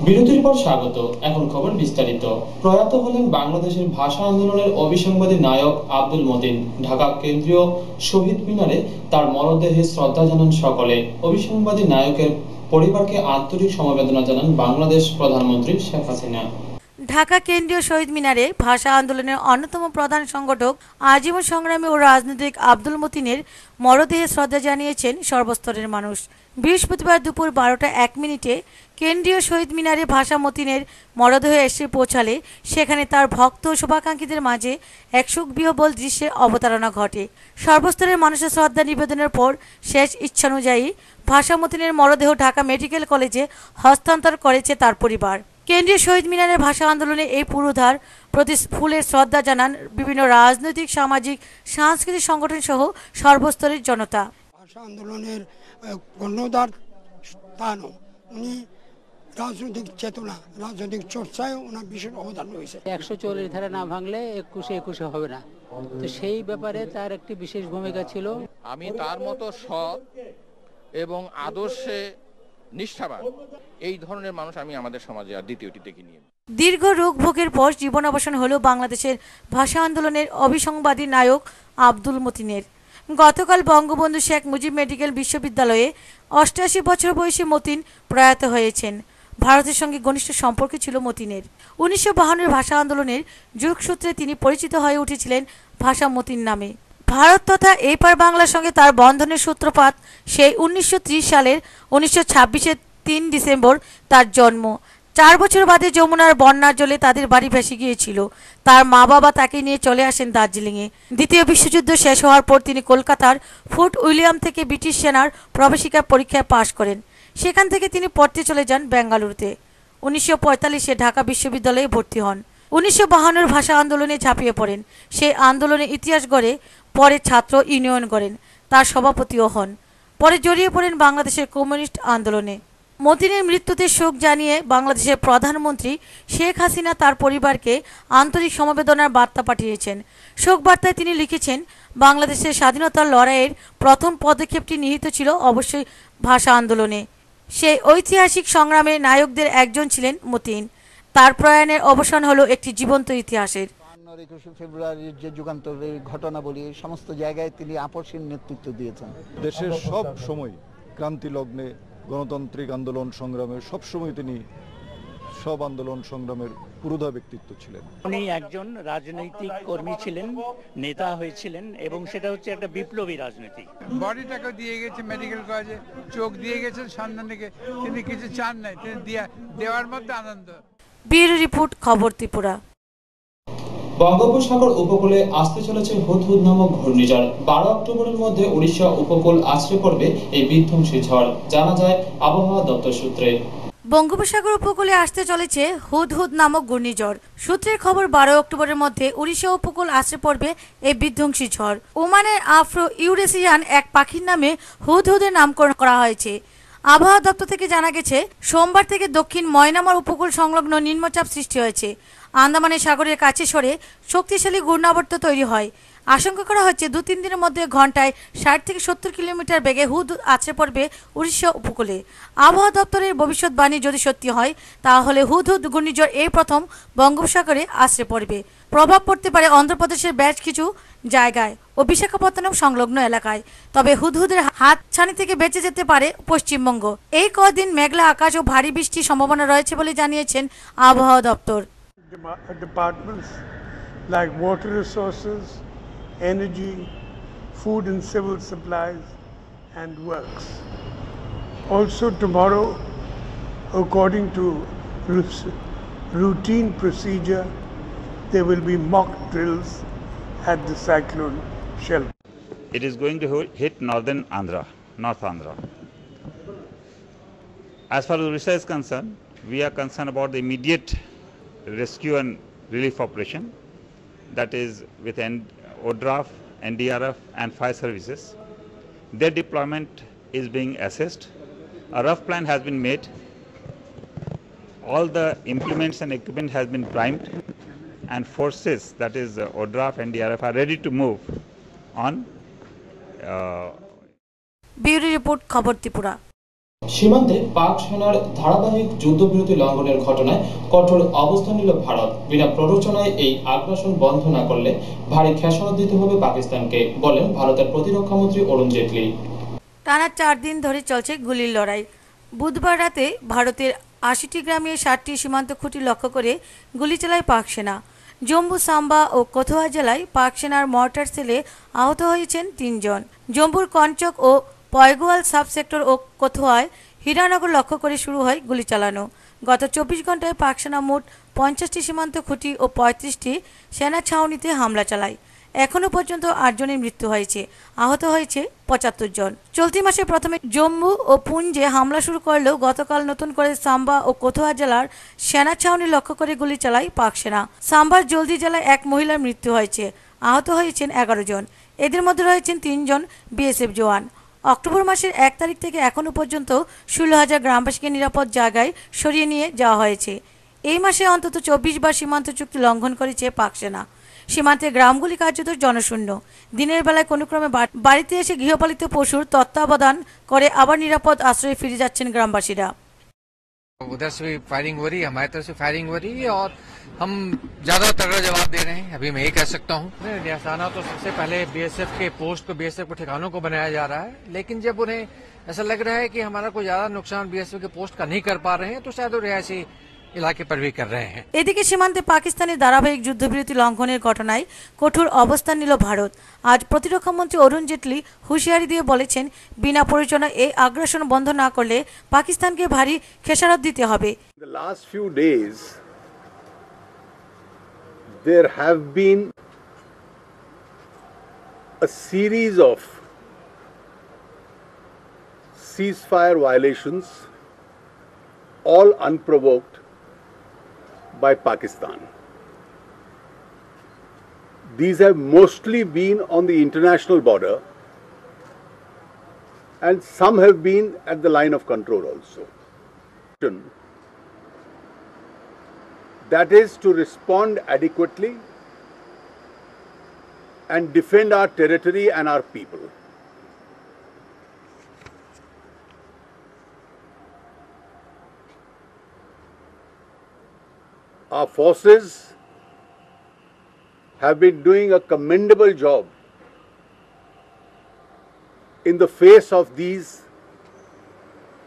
বিরতির পর স্বাগত। এখন খবর বিস্তারিত। প্রয়াত হলেন বাংলাদেশের ভাষা আন্দোলনের অবিসংবাদী নায়ক আব্দুল মতিন। ঢাকা কেন্দ্রীয় শহীদ মিনারে তার মরদেহে শ্রদ্ধা জানান সকলে। অবিসংবাদী নায়কের পরিবারকে আন্তরিক সমবেদনা জানান বাংলাদেশ প্রধানমন্ত্রী শেখ হাসিনা। ঢাকা কেন্দ্রীয় শহীদ মিনারে ভাষা আন্দোলনের অন্যতম প্রধান সংগঠক আজীবন সংগ্রামী ও রাজনৈতিক আব্দুল মতিনের মরদেহে শ্রদ্ধা জানিয়েছেন সর্বস্তরের মানুষ। বৃহস্পতিবার দুপুর 12:01 কেন্দ্রীয় শহীদ মিনারে ভাষা মতিনের মরদেহ এসে পৌঁছালে সেখানে তার ভক্ত ও শুভাকাঙ্ক্ষীদের মাঝে এক শোকবিহ্বল দৃশ্যের অবতারণা ঘটে। সর্বস্তরের মানুষের শ্রদ্ধা নিবেদনের পর শেষ ইচ্ছানুযায়ী ভাষা মতিনের মরদেহ ঢাকা মেডিকেল কলেজে হস্তান্তর করেছে তার পরিবার। কেন্দ্রীয় শহীদ মিনারের ভাষা আন্দোলনে এই পুরোধার প্রতি ফুলের শ্রদ্ধা জানান বিভিন্ন রাজনৈতিক, সামাজিক, সাংস্কৃতিক সংগঠন সহ সর্বস্তরের জনতা। ভাষা আন্দোলনের কর্ণধার স্থানও উনি রাজনৈতিক চেতনা, রাজনৈতিক চর্চায় ওনার বিশেষ অবদান রয়েছে। 144 ধারা না ভাঙলে 21 হবে না, তো সেই ব্যাপারে তার একটি বিশেষ ভূমিকা ছিল। আমি তার মতো সৎ এবং আদর্শে নিষ্ঠাবান এই ধরনের মানুষ আমি আমাদের সমাজে আর দ্বিতীয়টি দেখিনি। দীর্ঘ রোগ ভোগের পর জীবনাবসান হলো বাংলাদেশের ভাষা আন্দোলনের অবিসংবাদী নায়ক আব্দুল মতিনের। গতকাল বঙ্গবন্ধু শেখ মুজিব মেডিকেল বিশ্ববিদ্যালয়ে 88 বছর বয়সী মতিন প্রয়াত হয়েছেন। ভারতের সঙ্গে ঘনিষ্ঠ সম্পর্ক ছিল মতিনের। 1952 ভাষা আন্দোলনের যোগসূত্রে তিনি পরিচিত হয়ে উঠেছিলেন ভাষা মতিন নামে। ভারত তথা এপার বাংলার সঙ্গে তার বন্ধনের সূত্রপাত সেই 1930 সালের 1926-এর 3 ডিসেম্বর তার জন্ম। 4 বছর বাদে যমুনার বন্যার জলে তাদের বাড়ি ভেসে গিয়েছিল। তার মা বাবা তাকে নিয়ে চলে আসেন দার্জিলিংয়ে। দ্বিতীয় বিশ্বযুদ্ধ শেষ হওয়ার পর তিনি কলকাতার ফোর্ট উইলিয়াম থেকে ব্রিটিশ সেনার প্রবেশিকা পরীক্ষায় পাশ করেন। সেখান থেকে তিনি পড়তে চলে যান বেঙ্গালুরুতে। 1945-এ ঢাকা বিশ্ববিদ্যালয়ে ভর্তি হন। 1952 ভাষা আন্দোলনে ঝাঁপিয়ে পড়েন। সেই আন্দোলনের ইতিহাস গড়ে পরে ছাত্র ইউনিয়ন গড়েন, তার সভাপতিও হন। পরে জড়িয়ে পড়েন বাংলাদেশের কমিউনিস্ট আন্দোলনে। মতিনের মৃত্যুতে শোক জানিয়ে বাংলাদেশের প্রধানমন্ত্রী শেখ হাসিনা তার পরিবারকে আন্তরিক সমবেদনার বার্তা পাঠিয়েছেন। শোক বার্তায় তিনি লিখেছেন, বাংলাদেশের স্বাধীনতার লড়াইয়ের প্রথম পদক্ষেপটি নিহিত ছিল অবশ্যই ভাষা আন্দোলনে। সেই ঐতিহাসিক সংগ্রামে নায়কদের একজন ছিলেন মতিন। তার প্রয়াণের অবসান হলো একটি জীবন্ত ইতিহাসের। 21 ফেব্রুয়ারির যে যুগান্তরের ঘটনা বলি, সমস্ত জায়গায় তিনি আপসহীন নেতৃত্ব দিয়েছেন। দেশের সব সময় ক্রান্তি লগ্নে গণতান্ত্রিক আন্দোলন সংগ্রামে সবসময় তিনি সব আন্দোলন সংগ্রামের পুরোধা ব্যক্তিত্ব ছিলেন। উনি একজন রাজনৈতিক কর্মী ছিলেন, নেতা হয়েছিলেন, এবং সেটা হচ্ছে একটা বিপ্লবী রাজনীতি। বডিটাকে দিয়ে গেছে মেডিকেল কলেজে, চোখ দিয়ে গেছেন সন্তানকে, তিনি কিছু চান নাই, তিনি দেওয়ার মধ্যে আনন্দ। ব্যুরো রিপোর্ট, খবর ত্রিপুরা। বঙ্গোপসাগর উপকূলে আসতে চলেছে হুদহুদ নামক ঘূর্ণিঝড়। 12 অক্টোবরের মধ্যে উড়িষ্যা উপকূল আছড়ে পড়বে এই বিধ্বংসী ঝড়, জানা যায় আবহাওয়া দপ্তর সূত্রে। বঙ্গোপসাগর উপকূলে আসতে চলেছে হুদহুদ নামক ঘূর্ণিঝড়। সূত্রের খবর, 12 অক্টোবরের মধ্যে উড়িষ্যা উপকূল আছড়ে পড়বে এই বিধ্বংসী ঝড়। ওমানের আফ্রো ইউরেশিয়ান এক পাখির নামে হুদহুদের নামকরণ করা হয়েছে। আবহাওয়া দপ্তর থেকে জানা গেছে, সোমবার থেকে দক্ষিণ ময়নামার উপকূল সংলগ্ন নিম্নচাপ সৃষ্টি হয়েছে। আন্দামানের সাগরের কাছে সরে শক্তিশালী ঘূর্ণাবর্ত তৈরি হয়। আশঙ্কা করা হচ্ছে 2-3 দিনের মধ্যে ঘন্টায় 60 থেকে 70 কিলোমিটার বেগে হুদহুদ আছড়ে পড়বে উড়িষ্যা উপকূলে। আবহাওয়া দপ্তরের ভবিষ্যৎবাণী যদি সত্যি হয়, তাহলে হুদহুদ ঘূর্ণিঝড় এই প্রথম বঙ্গোপসাগরে আছড়ে পড়বে। প্রভাব পড়তে পারে অন্ধ্রপ্রদেশের বেশ কিছু জায়গায় ও বিশাখাপত্তনম সংলগ্ন এলাকায়। তবে হুদহুদের হাতছানি থেকে বেঁচে যেতে পারে পশ্চিমবঙ্গ। এই কদিন মেঘলা আকাশ ও ভারী বৃষ্টির সম্ভাবনা রয়েছে বলে জানিয়েছেন আবহাওয়া দপ্তর। Departments like water resources, energy, food and civil supplies, and works. Also tomorrow, according to routine procedure, there will be mock drills at the cyclone shelter. It is going to hit northern Andhra, North Andhra. As far as Orissa is concerned, we are concerned about the immediate rescue and relief operation, that is with ODRAF, NDRF and fire services. Their deployment is being assessed. A rough plan has been made. All the implements and equipment has been primed, and forces, that is ODRAF, NDRF, are ready to move on. Bureau report, খবর ত্রিপুরা। সীমান্তে পাক সেনার ধারাবাহিক যুদ্ধবিরতি লঙ্ঘনের ঘটনায় কঠোর অবস্থান নিল ভারত। বিনা প্ররোচনায় এই আগ্রাসন বন্ধ না করলে ভারী খেসারত দিতে হবে পাকিস্তানকে, বলেন ভারতের প্রতিরক্ষা মন্ত্রী অরুণ জেটলি। টানা 4 দিন ধরে চলছে গুলির লড়াই। বুধবার রাতে ভারতের 80টি গ্রামে 60টি সীমান্ত খুঁটি লক্ষ্য করে গুলি চালায় পাক সেনা। জম্মু, সাম্বা ও কথুয়া জেলায় পাক সেনার মর্টার সেলে আহত হয়েছেন 3 জন। জম্মুর কঞ্চক ও পয়গোয়াল সাব সেক্টর ও কথুয়ায় হীরানগর লক্ষ্য করে শুরু হয় গুলি চালানো। গত 24 ঘন্টায় পাক সেনা মোট 50টি সীমান্ত খুঁটি ও 35টি সেনা ছাউনিতে হামলা চালায়। এখনো পর্যন্ত 8 জনের মৃত্যু হয়েছে, আহত হয়েছে 75 জন। চলতি মাসে প্রথমে জম্মু ও পুঞ্জে হামলা শুরু করলেও গতকাল নতুন করে সাম্বা ও কথুয়া জেলার সেনা ছাউনি লক্ষ্য করে গুলি চালায় পাক সেনা। সাম্বার জলদি জেলায় এক মহিলার মৃত্যু হয়েছে, আহত হয়েছেন 11 জন। এদের মধ্যে রয়েছেন 3 জন বিএসএফ জওয়ান। অক্টোবর মাসের 1 তারিখ থেকে এখনো পর্যন্ত 16,000 গ্রামবাসীকে নিরাপদ জায়গায় সরিয়ে নিয়ে যাওয়া হয়েছে। এই মাসে অন্তত 24 বার সীমান্ত চুক্তি লঙ্ঘন করেছে পাক সেনা। সীমান্তের গ্রামগুলি কার্যত জনশূন্য। দিনের বেলায় কোনো ক্রমে বাড়িতে এসে গৃহপালিত পশুর তত্ত্বাবধান করে আবার নিরাপদ আশ্রয়ে ফিরে যাচ্ছেন গ্রামবাসীরা। उधर से भी फायरिंग हो रही है, हमारी तरफ से फायरिंग हो रही है और हम ज्यादा तगड़ा जवाब दे रहे हैं, अभी मैं ये कह सकता हूँ। निशाना तो सबसे पहले बीएसएफ के पोस्ट को, बीएसएफ के ठिकानों को बनाया जा रहा है, लेकिन जब उन्हें ऐसा लग रहा है कि हमारा कोई ज्यादा नुकसान बीएसएफ के पोस्ट का नहीं कर पा रहे हैं तो शायद वो रिहायशी इलाके पर भी कर रहे हैं। এদিকে সীমান্তে পাকিস্তানের ধারাবাহিক যুদ্ধবিরতি লঙ্ঘনের ঘটনায় কঠোর অবস্থান নিল ভারত। আজ প্রতিরক্ষা মন্ত্রী অরুণ জেটলি হুঁশিয়ারি দিয়ে বলেছেন, বিনা প্ররোচনায় এই আগ্রাসন বন্ধ না করলে পাকিস্তানকে ভারী খেসারত দিতে হবে। The last few days there have been a series of ceasefire violations, all unprovoked, by Pakistan. These have mostly been on the international border and some have been at the line of control also. That is to respond adequately and defend our territory and our people. Our forces have been doing a commendable job in the face of these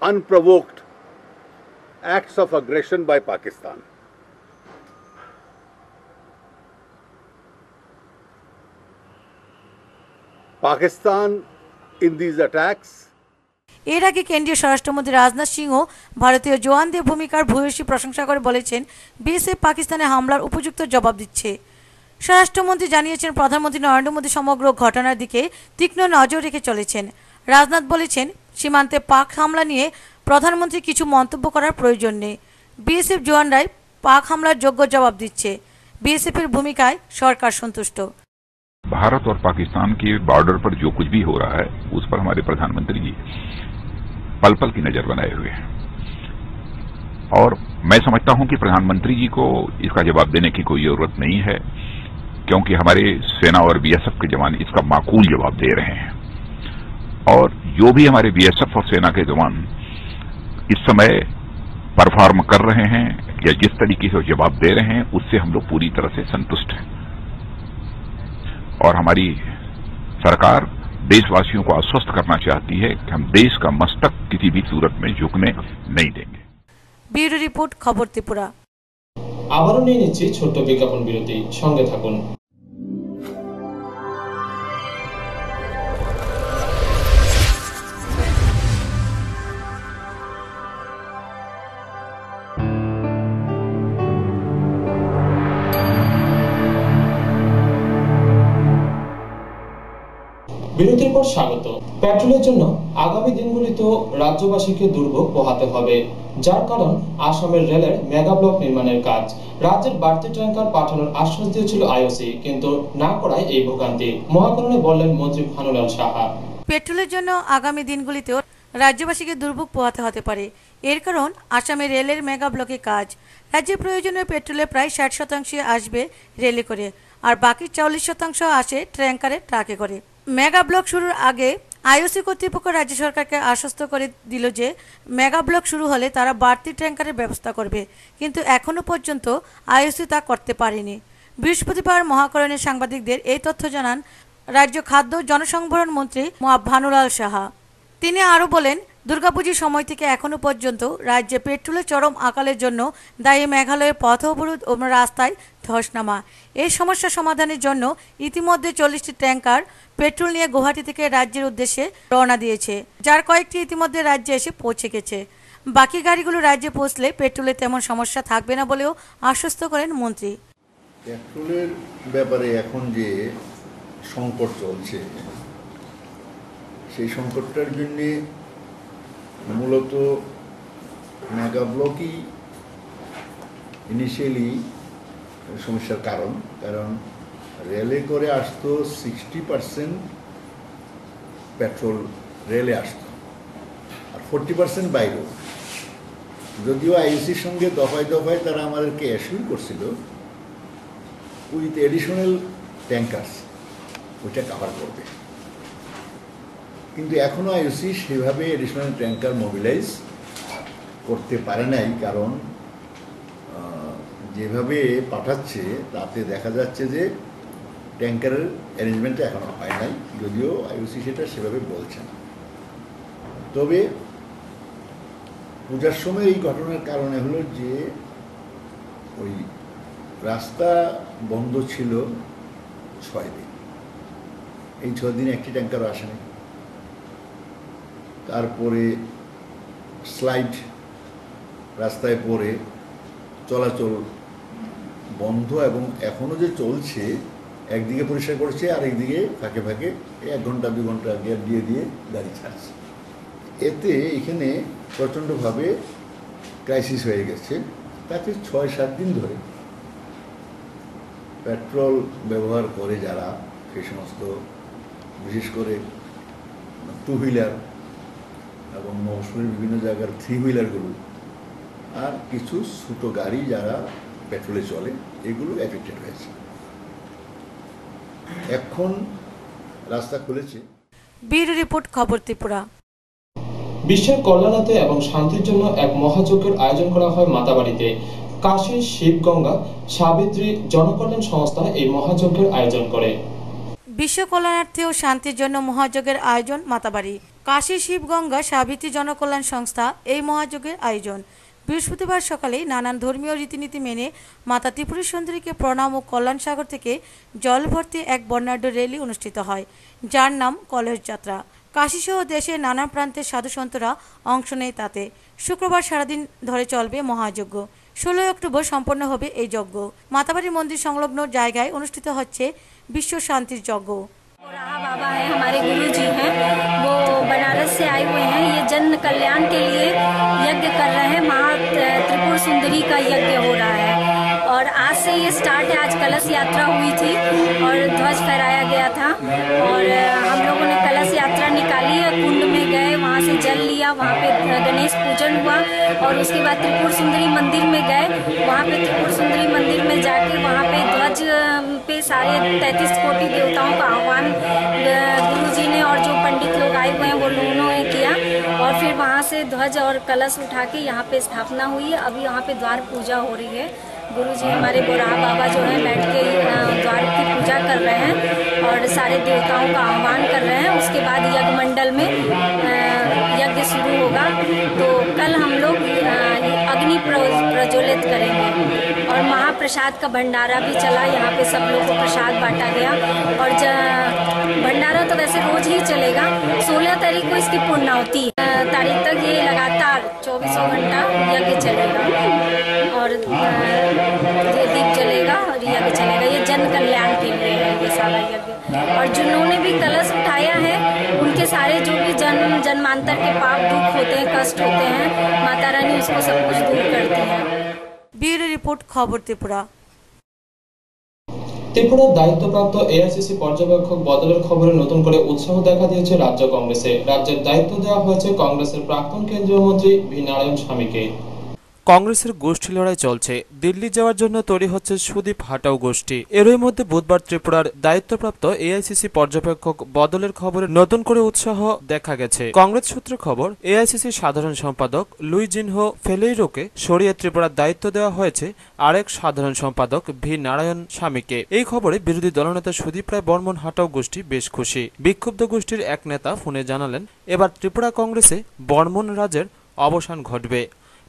unprovoked acts of aggression by Pakistan. Pakistan in these attacks এর আগে কেন্দ্রীয় স্বরাষ্ট্রমন্ত্রী রাজনাথ সিংহ ভারতীয় জওয়ানদের ভূমিকার ভূয়সী প্রশংসা করে বলেছেন, বিএসএফ পাকিস্তানের হামলার উপযুক্ত জবাব দিচ্ছে। স্বরাষ্ট্রমন্ত্রী জানিয়েছেন, প্রধানমন্ত্রী নরেন্দ্র মোদী সমগ্র ঘটনার দিকে তীক্ষ্ণ নজর রেখে চলেছেন। রাজনাথ বলেছেন, সীমান্তে পাক হামলা নিয়ে প্রধানমন্ত্রী কিছু মন্তব্য করার প্রয়োজন নেই। বিএসএফ জওয়ানরাই পাক হামলার যোগ্য জবাব দিচ্ছে। বিএসএফের ভূমিকায় সরকার সন্তুষ্ট। भारत और पाकिस्तान के बॉर्डर पर जो कुछ भी हो रहा है उस पर हमारे प्रधानमंत्री जी पल पल की नजर बनाए हुए हैं और मैं समझता हूं कि प्रधानमंत्री जी को इसका जवाब देने की कोई जरूरत नहीं है, क्योंकि हमारे सेना और बीएसएफ के जवान इसका माकूल जवाब दे रहे हैं। और जो भी हमारे बीएसएफ और सेना के जवान इस समय परफॉर्म कर रहे हैं या जिस तरीके से जवाब दे रहे हैं उससे हम लोग पूरी तरह से संतुष्ट हैं और हमारी सरकार देशवासियों को आश्वस्त करना चाहती है कि हम देश का मस्तक किसी भी सूरत में झुकने नहीं देंगे। ব্যুরো রিপোর্ট, খবর ত্রিপুরা। আবারও নিয়ে নিচ্ছি ছোট্ট বিজ্ঞাপন বিরতি, সঙ্গে থাকুন। বিরতির পর স্বাগত। পেট্রোলের জন্য আগামী দিনগুলিতেও রাজ্যবাসীকে দুর্ভোগ পোহাতে হবে, যার কারণ আসামের রেলের মেগা ব্লক নির্মাণের কাজ। রাজ্যের বাড়তি ট্যাঙ্কার পাঠানোর আশ্বাস দিয়েছিল আইওসি, কিন্তু না করায় এই ভোগান্তি। মহাকরণে বললেন মন্ত্রী ভানুলাল সাহা। পেট্রোলের জন্য আগামী দিনগুলিতেও রাজ্যবাসীকে দুর্ভোগ পোহাতে হতে পারে। এর কারণ আসামের রেলের মেগা ব্লকে কাজ। রাজ্যের প্রয়োজনীয় পেট্রোলের প্রায় 60% আসবে রেলে করে, আর বাকি 40% আসে ট্যাঙ্কারে ট্রাকে করে। মেগা ব্লক শুরুর আগে আইওসি কর্তৃপক্ষ রাজ্য সরকারকে আশ্বস্ত করে দিল যে মেগা ব্লক শুরু হলে তারা বাড়তি ট্যাঙ্কারের ব্যবস্থা করবে, কিন্তু এখনও পর্যন্ত আইওসি তা করতে পারেনি। বৃহস্পতিবার মহাকরণে সাংবাদিকদের এই তথ্য জানান রাজ্য খাদ্য জনসংভরণ মন্ত্রী ভানুলাল সাহা। তিনি আরও বলেন, দুর্গাপুজোর সময় থেকে এখনও পর্যন্ত রাজ্যে পেট্রোলের চরম আকালের জন্য দায়ী মেঘালয়ের পথ অবরোধ ও রাস্তায় ধসনামা। এই সমস্যা সমাধানের জন্য ইতিমধ্যে 40টি ট্যাঙ্কার পেট্রোল নিয়ে গুয়াহাটি থেকে রাজ্যের উদ্দেশ্যে রওনা দিয়েছে, যার কয়েকটি ইতিমধ্যে রাজ্যে এসে পৌঁছে গেছে। বাকি গাড়িগুলো রাজ্যে পৌঁছলে পেট্রোলের তেমন সমস্যা থাকবে না বলেও আশ্বস্ত করেন মন্ত্রী। পেট্রোলের ব্যাপারে এখন যে সংকট চলছে, সেই সংকটটার জন্য মূলত মেগা ব্লকই ইনিশিয়ালি সমস্যার কারণ রেলে করে আসতো 60% পেট্রোল রেলে আসতো আর 40% বাইরেও। যদিও আইওসির সঙ্গে দফায় দফায় তারা আমাদেরকে অ্যাসিউর করছিল উইথ এডিশনাল ট্যাঙ্কার্স ওইটা কাভার করবে, কিন্তু এখনও আইওসি সেভাবে এডিশনাল ট্যাঙ্কার মোবিলাইজ করতে পারে নাই, কারণ যেভাবে পাঠাচ্ছে তাতে দেখা যাচ্ছে যে ট্যাঙ্কারের অ্যারেঞ্জমেন্টটা এখনও হয় নাই, যদিও আইওসি সেটা সেভাবে বলছেন। তবে পূজার সময় এই ঘটনার কারণে হলো যে ওই রাস্তা বন্ধ ছিল 6 দিন, এই 6 দিনে একটি ট্যাঙ্কারও আসেনি। তারপরে স্লাইড রাস্তায় পড়ে চলাচল বন্ধ, এবং এখনও যে চলছে একদিকে পরিষ্কার করছে আর একদিকে ফাঁকে ফাঁকে 1 ঘন্টা 2 ঘন্টা গ্যাপ দিয়ে দিয়ে গাড়ি ছাড়ছে। এতে এখানে প্রচণ্ডভাবে ক্রাইসিস হয়ে গেছে। তাতে 6-7 দিন ধরে পেট্রোল ব্যবহার করে যারা, সেই সমস্ত বিশেষ করে 2 হুইলার এবং মৌসুমের বিভিন্ন জায়গার 3 হুইলারগুলো আর কিছু ছোট গাড়ি যারা পেট্রোলে চলে, এগুলো এফেক্টেড হয়েছে। এখন রাস্তা খুলেছে। ব্যুরো রিপোর্ট, খবর ত্রিপুরা। বিশ্বের কল্যাণার্থে এবং শান্তির জন্য এক মহাযজ্ঞের আয়োজন করা হয় মাতাবাড়িতে। কাশী শিবগঙ্গা সাবিত্রী জনকল্যাণ সংস্থা এই মহাযজ্ঞের আয়োজন করে। বিশ্ব কল্যাণার্থে ও শান্তির জন্য মহাযজ্ঞের আয়োজন মাতাবাড়ি। কাশী শিবগঙ্গা সাবিত্রী জনকল্যাণ সংস্থা এই মহাযজ্ঞের আয়োজন। বৃহস্পতিবার সকালে নানান ধর্মীয় রীতিনীতি মেনে মাতা ত্রিপুরা সুন্দরীকে প্রণাম ও কল্যাণ সাগর থেকে জল ভর্তি এক বর্ণাঢ্য র্যালি অনুষ্ঠিত হয়, যার নাম কলস যাত্রা। কাশীসহ দেশের নানা প্রান্তের সাধুসন্তরা অংশ নেয় তাতে। শুক্রবার সারাদিন ধরে চলবে মহাযজ্ঞ। 16 অক্টোবর সম্পন্ন হবে এই যজ্ঞ। মাতাবাড়ি মন্দির সংলগ্ন জায়গায় অনুষ্ঠিত হচ্ছে বিশ্ব শান্তির যজ্ঞ। बाबा है, हमारे गुरु जी हैं, वो बनारस से आए हुए हैं। ये जन कल्याण के लिए यज्ञ कर रहे हैं। महा त्रिपुर सुंदरी का यज्ञ हो रहा है और आज से ये स्टार्ट है। आज कलश यात्रा हुई थी और ध्वज फहराया गया था और हम लोगों ने कलश यात्रा निकाली है, कुंड में गए, वहाँ से जल लिया, वहाँ पे गणेश पूजन हुआ और उसके बाद त्रिपुर सुंदरी मंदिर में गए। वहाँ पे त्रिपुर सुंदरी मंदिर में जाके वहाँ पे ध्वज पे सारे 33 कोटि देवताओं का आह्वान गुरु जी ने और जो पंडित लोग आए हुए हैं वो लोगों ने किया और फिर वहाँ से ध्वज और कलश उठा के यहाँ पे स्थापना हुई। अभी यहाँ पे द्वार पूजा हो रही है। गुरु जी हमारे बोराहा बाबा जो हैं बैठ के द्वार की पूजा कर रहे हैं और सारे देवताओं का आह्वान कर रहे हैं। उसके बाद यज्ञ मंडल में यज्ञ शुरू होगा। तो कल हम लोग अग्नि प्रज्वलित करेंगे और महाप्रसाद का भंडारा भी चला। यहाँ पे सब लोग को प्रसाद बांटा गया और भंडारा तो वैसे रोज ही चलेगा। 16 तारीख को इसकी पूर्णाहुति तारीख तक ये लगातार 24 घंटा यज्ञ चलेगा और दीप जलेगा और यज्ञ चलेगा। ये जन कल्याण के लिए है ये सारा यज्ञ। और जिन्होंने भी कलश उठाया है उनके सारे जो भी जन्मांतर के पाप दुख होते हैं, कष्ट होते हैं, माता रानी उसको सब कुछ दूर करती है। ব্যুরো রিপোর্ট, খবর ত্রিপুরা। ত্রিপুরার দায়িত্বপ্রাপ্ত এআইসিসি পর্যবেক্ষক বদলের খবরে নতুন করে উৎসাহ দেখা দিয়েছে রাজ্য কংগ্রেসে। রাজ্যের দায়িত্ব দেওয়া হয়েছে কংগ্রেসের প্রাক্তন কেন্দ্রীয় মন্ত্রী ভি নারায়ণ স্বামীকে। কংগ্রেসের গোষ্ঠী লড়াই চলছে। দিল্লি যাওয়ার জন্য তৈরি হচ্ছে সুদীপ হাটাও গোষ্ঠী। এরই মধ্যে বুধবার ত্রিপুরার দায়িত্বপ্রাপ্ত এআইসিসি পর্যবেক্ষক বদলের খবরে নতুন করে উৎসাহ দেখা গেছে। কংগ্রেস সূত্রে খবর, এআইসিসি সাধারণ সম্পাদক লুই জিনহো ফেলেইরোকে সরিয়ে ত্রিপুরার দায়িত্ব দেওয়া হয়েছে আরেক সাধারণ সম্পাদক ভি নারায়ণ স্বামীকে। এই খবরে বিরোধী দলনেতা সুদীপ রায় বর্মন হাটাও গোষ্ঠী বেশ খুশি। বিক্ষুব্ধ গোষ্ঠীর এক নেতা ফোনে জানালেন, এবার ত্রিপুরা কংগ্রেসে বর্মন রাজের অবসান ঘটবে।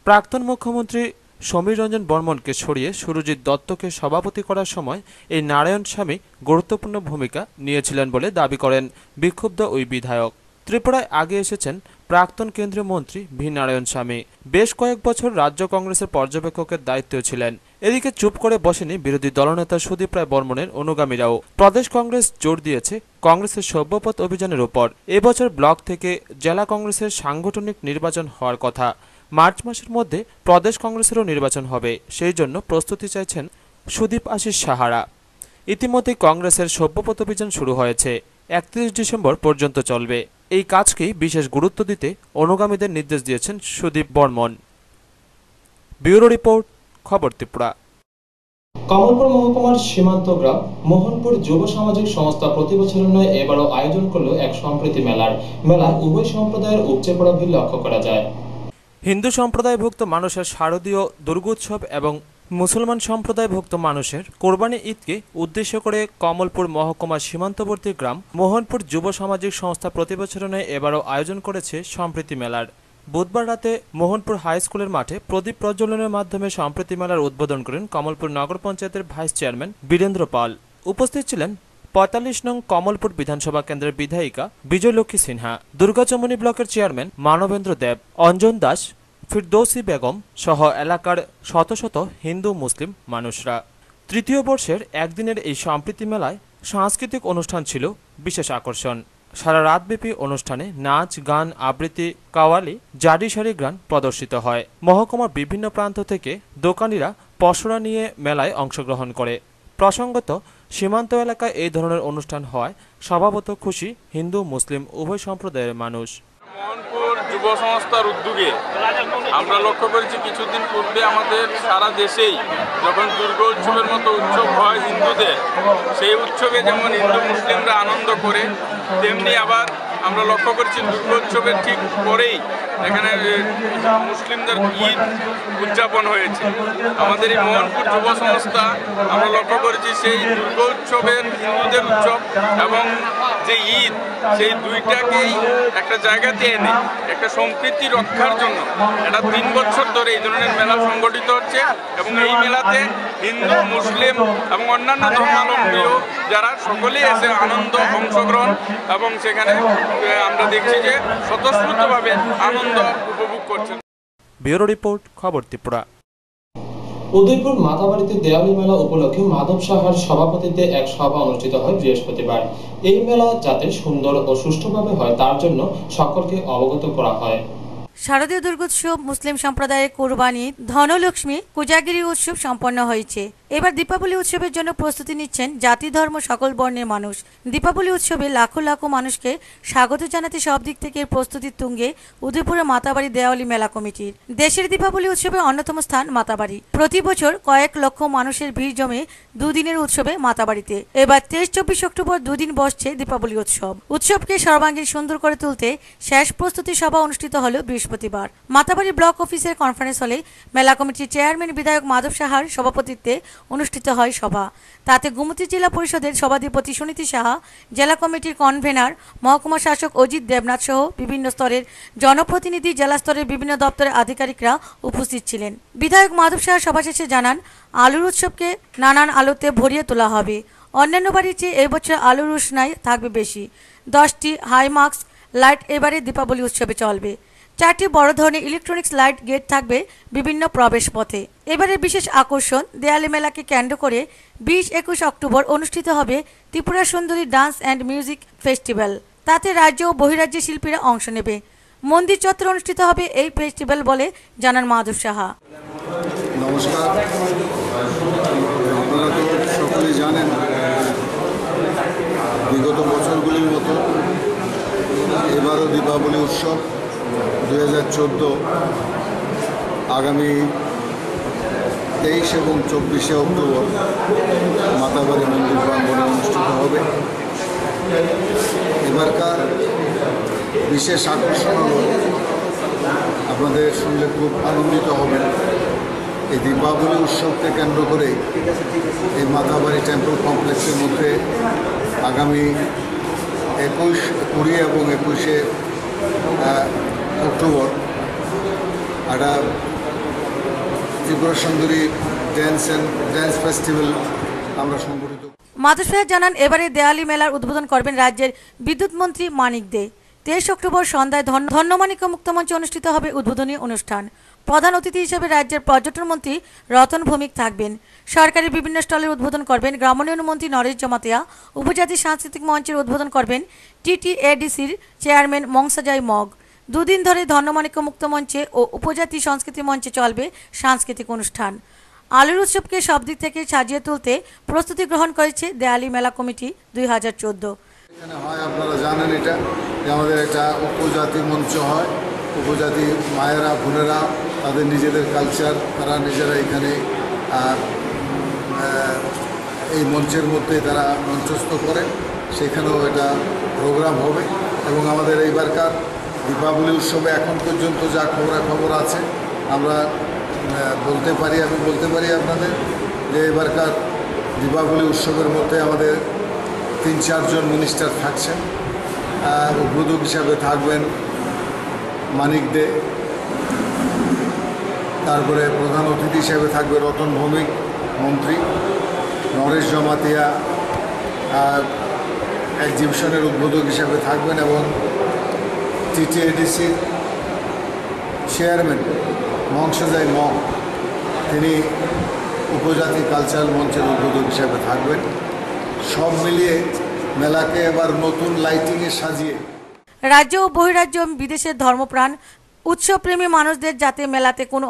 প্রাক্তন মুখ্যমন্ত্রী সমীর রঞ্জন বর্মনকে সরিয়ে সুরজিৎ দত্তকে সভাপতি করার সময় এই নারায়ণ স্বামী গুরুত্বপূর্ণ ভূমিকা নিয়েছিলেন বলে দাবি করেন বিক্ষুব্ধ ওই বিধায়ক। ত্রিপুরায় আগে এসেছেন প্রাক্তন কেন্দ্রীয় মন্ত্রী ভি নারায়ণ স্বামী। বেশ কয়েক বছর রাজ্য কংগ্রেসের পর্যবেক্ষকের দায়িত্বে ছিলেন। এদিকে চুপ করে বসেনি বিরোধী দলনেতা সুদীপ রায় বর্মনের অনুগামীরাও। প্রদেশ কংগ্রেস জোর দিয়েছে কংগ্রেসের সভ্যপথ অভিযানের উপর। এবছর ব্লক থেকে জেলা কংগ্রেসের সাংগঠনিক নির্বাচন হওয়ার কথা। মার্চ মাসের মধ্যে প্রদেশ কংগ্রেসেরও নির্বাচন হবে, সেই জন্য প্রস্তুতি চাইছেন সুদীপ আশিস সাহারা। ইতিমধ্যে কংগ্রেসের সভ্যপথ অভিযান শুরু হয়েছে, 31 ডিসেম্বর পর্যন্ত চলবে। এই কাজকেই বিশেষ গুরুত্ব দিতে অনুগামীদের নির্দেশ দিয়েছেন সুদীপ বর্মন। ব্যুরো রিপোর্ট, খবর ত্রিপুরা। কমলপুর মহকুমার সীমান্ত গ্রাম মোহনপুর যুব সামাজিক সংস্থা প্রতি বছরের নয় এবারও আয়োজন করলো এক সম্প্রীতি মেলায় উভয় সম্প্রদায়ের উপচে পড়া ভিড় লক্ষ্য করা যায়। হিন্দু সম্প্রদায়ভুক্ত মানুষের শারদীয় দুর্গোৎসব এবং মুসলমান সম্প্রদায়ভুক্ত মানুষের কোরবানি ঈদকে উদ্দেশ্য করে কমলপুর মহকুমার সীমান্তবর্তী গ্রাম মোহনপুর যুব সামাজিক সংস্থা প্রতি বছরের ন্যায় এবারও আয়োজন করেছে সম্প্রীতি মেলার। বুধবার রাতে মোহনপুর হাই স্কুলের মাঠে প্রদীপ প্রজ্বলনের মাধ্যমে সম্প্রীতি মেলার উদ্বোধন করেন কমলপুর নগর পঞ্চায়েতের ভাইস চেয়ারম্যান বীরেন্দ্র পাল। উপস্থিত ছিলেন 45 নং কমলপুর বিধানসভা কেন্দ্রের বিধায়িকা বিজয়লক্ষ্মী সিনহা, দুর্গাচমনি ব্লকের চেয়ারম্যান মানবেন্দ্র দেব, অঞ্জন দাস, ফিরদৌসি বেগম সহ এলাকার শত শত হিন্দু মুসলিম মানুষরা। তৃতীয় বর্ষের একদিনের এই সম্প্রীতি মেলায় সাংস্কৃতিক অনুষ্ঠান ছিল বিশেষ আকর্ষণ। সারা রাতব্যাপী অনুষ্ঠানে নাচ, গান, আবৃত্তি, কাওয়ালি, জারি সারি গান প্রদর্শিত হয়। মহকুমার বিভিন্ন প্রান্ত থেকে দোকানিরা পসরা নিয়ে মেলায় অংশগ্রহণ করে। প্রসঙ্গত, সীমান্ত এলাকায় এই ধরনের অনুষ্ঠান হওয়ায় স্বভাবত খুশি হিন্দু মুসলিম উভয় সম্প্রদায়ের মানুষ। মোহনপুর যুব সংস্থার উদ্যোগে আমরা লক্ষ্য করেছি কিছুদিন পূর্বে আমাদের সারা দেশেই যখন দুর্গা উৎসবের মতো উৎসব হয় হিন্দুদের, সেই উৎসবে যেমন হিন্দু মুসলিমরা আনন্দ করে, তেমনি আবার আমরা লক্ষ্য করেছি দুর্গা উৎসবের ঠিক পরেই এখানে মুসলিমদের ঈদ উদযাপন হয়েছে। আমাদের এই মোহনপুর যুব সংস্থা আমরা লক্ষ্য করেছি সেই দুর্গা উৎসবের হিন্দুদের উৎসব এবং যে ঈদ, সেই দুইটাকেই একটা জায়গাতে এনে একটা সম্প্রীতি রক্ষার জন্য এটা 3 বছর ধরে এই ধরনের মেলা সংগঠিত হচ্ছে এবং এই মেলাতে হিন্দু, মুসলিম এবং অন্যান্য ধর্মাবলম্বীও যারা সকলেই এসে আনন্দ অংশগ্রহণ এবং সেখানে আমরা দেখছি যে স্বতঃস্ফূর্তভাবে আনন্দ উপভোগ করছেন। ব্যুরো রিপোর্ট, খবর ত্রিপুরা। উদয়পুর মাতাবাড়িতে দেওয়ালি মেলা উপলক্ষে মাধব সাহার সভাপতিত্বে এক সভা অনুষ্ঠিত হয় বৃহস্পতিবার। এই মেলা যাতে সুন্দর ও সুষ্ঠুভাবে হয় তার জন্য সকলকে অবগত করা হয়। শারদীয় দুর্গোৎসব, মুসলিম সম্প্রদায়ের কোরবানি, ধনলক্ষ্মী, কোজাগিরি উৎসব সম্পন্ন হয়েছে। এবার দীপাবলি উৎসবের জন্য প্রস্তুতি নিচ্ছেন জাতি ধর্ম সকল বর্ণের মানুষ। দীপাবলি উৎসবে লাখো লাখো মানুষকে স্বাগত জানাতে সব দিক থেকে প্রস্তুতির তুঙ্গে উদয়পুরের মাতাবাড়ি দেওয়ালি মেলা কমিটির। দেশের দীপাবলি উৎসবের অন্যতম স্থান মাতাবাড়ি। প্রতি বছর কয়েক লক্ষ মানুষের ভিড় জমে দুদিনের উৎসবে মাতাবাড়িতে। এবার 23-24 অক্টোবর দুদিন বসছে দীপাবলি উৎসব। উৎসবকে সর্বাঙ্গীন সুন্দর করে তুলতে শেষ প্রস্তুতি সভা অনুষ্ঠিত হল বৃহস্পতিবার মাতাবাড়ি ব্লক অফিসের কনফারেন্স হলে। মেলা কমিটির চেয়ারম্যান বিধায়ক মাধব সাহার সভাপতিত্বে অনুষ্ঠিত হয় সভা। তাতে গোমতী জেলা পরিষদের সভাধিপতি সুনীতি সাহা, জেলা কমিটির কনভেনার মহকুমা শাসক অজিত দেবনাথ সহ বিভিন্ন স্তরের জনপ্রতিনিধি, জেলা স্তরের বিভিন্ন দপ্তরের আধিকারিকরা উপস্থিত ছিলেন। বিধায়ক মাধব সাহা সভা শেষে জানান, আলুর উৎসবকে নানান আলোতে ভরিয়ে তোলা হবে। অন্যান্য বাড়ির চেয়ে এবছর আলুর উষ্ণায় থাকবে বেশি। 10টি হাইমার্কস লাইট এবারে দীপাবলি উৎসবে চলবে। 4টি বড় ধরনের ইলেকট্রনিক্স লাইট গেট থাকবে বিভিন্ন প্রবেশ পথে। এবারে বিশেষ আকর্ষণ দেয়ালি মেলাকে কেন্দ্র করে 20-21 অক্টোবর অনুষ্ঠিত হবে Tripura Sundari dance and music festival. তাতে রাজ্য ও বহিরাজ্যের শিল্পীরা অংশ নেবে। মন্দির চত্বরে অনুষ্ঠিত হবে এই ফেস্টিভ্যাল বলে জানান মাধব সাহা। নমস্কার, আপনারা তো সকলেই জানেন বিগত বছরগুলির মতো এবারও দীপাবলি উৎসব 2014 আগামী 23 এবং 24 অক্টোবর মাতাবাড়ি মন্দির প্রাঙ্গণে অনুষ্ঠিত হবে। এবারকার বিশেষ আকর্ষণ হল, আপনাদের শুনলে খুব আনন্দিত হবেন, এই দীপাবলি উৎসবকে কেন্দ্র করে এই মাতাবাড়ি টেম্পল কমপ্লেক্সের মধ্যে আগামী 21, 20 এবং 21 অক্টোবর একটা ত্রিপুরা সুন্দরী ড্যান্স ফেস্টিভ্যাল আমরা সংগঠিত। মাধব সাহেব জানান, এবারে দেয়ালি মেলার উদ্বোধন করবেন রাজ্যের বিদ্যুৎ মন্ত্রী মানিক দে। 23 অক্টোবর সন্ধ্যায় ধন্যমাণিক্য মুক্তমঞ্চে অনুষ্ঠিত হবে উদ্বোধনী অনুষ্ঠান। প্রধান অতিথি হিসেবে রাজ্যের পর্যটন মন্ত্রী রতন ভৌমিক থাকবেন। সরকারি বিভিন্ন স্টলের উদ্বোধন করবেন গ্রামোন্নয়ন মন্ত্রী নরেশ জমাতিয়া। উপজাতি সাংস্কৃতিক মঞ্চের উদ্বোধন করবেন TTADCর চেয়ারম্যান মংসাজাই মগ। দুদিন ধরে ধন্যমাণিক্য মুক্তমঞ্চে ও উপজাতি সংস্কৃতি মঞ্চে চলবে সাংস্কৃতিক অনুষ্ঠান। আলোর উৎসবকে সব দিক থেকে সাজিয়ে তুলতে প্রস্তুতি গ্রহণ করেছে দেয়ালি মেলা কমিটি 2014। এখানে হয়, আপনারা জানেন এটা, যে আমাদের একটা উপজাতি মঞ্চ হয়। উপজাতি মায়েরা বোনেরা তাদের নিজেদের কালচার তারা নিজেরা এখানে এই মঞ্চের মধ্যে তারা মঞ্চস্থ করে, সেখানেও এটা প্রোগ্রাম হবে। এবং আমাদের এইবারকার দীপাবলি উৎসবে এখন পর্যন্ত যা খবর আছে আমরা আমি বলতে পারি আপনাদের, যে এবারকার দীপাবলি উৎসবের মধ্যে আমাদের 3-4 জন মিনিস্টার থাকছেন। উদ্বোধক হিসাবে থাকবেন মানিক দে, তারপরে প্রধান অতিথি হিসাবে থাকবে রতন ভৌমিক মন্ত্রী, নরেশ জমাতিয়া এক্সিবিশনের উদ্বোধক হিসাবে থাকবেন, এবং TTADCর চেয়ারম্যান মংসাজাই মগ তিনি উপজাতি কালচারাল মঞ্চের উদ্বোধক হিসাবে থাকবেন। সব মিলিয়ে মেলাকে এবার নতুন লাইটিংয়ে সাজিয়ে রাজ্য ও বহিরাজ্য বিদেশের ধর্মপ্রাণ উৎসবপ্রেমী মানুষদের যাতে মেলাতে কোনো